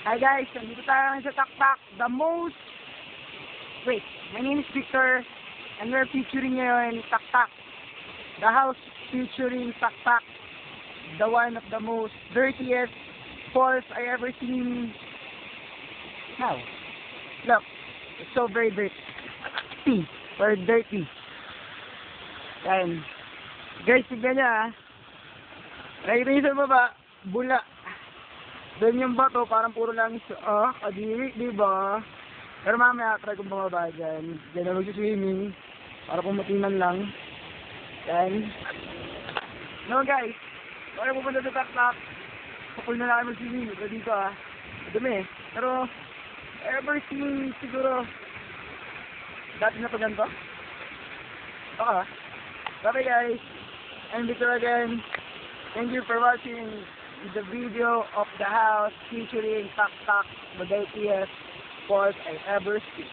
Hi guys, nandito tayo ngayon sa Taktak, the most... Wait, my name is Victor, and we're featuring ngayon Taktak. The house featuring Taktak, the one of the most dirtiest falls I ever seen. Now, look, it's so very dirty, or dirty. Yan. Guys, tignan niya ha. Nakikita niyo sa baba, bula. Doon yung bato, parang puro langis. Kadiri, diba? Pero mamaya, try kong bumaba dyan. Dyan na mag-swimming. Para pumatinan lang. Yan. No guys, para pupunta sa Taktak. Kapul na namin mag-swimming. Ito dito Madumi Pero, ever seen siguro, dati na pa ganito? Baka. Bye guys. I'm Victor again. Thank you for watching the video of the house featuring Taktak, the dirtiest falls I ever seen.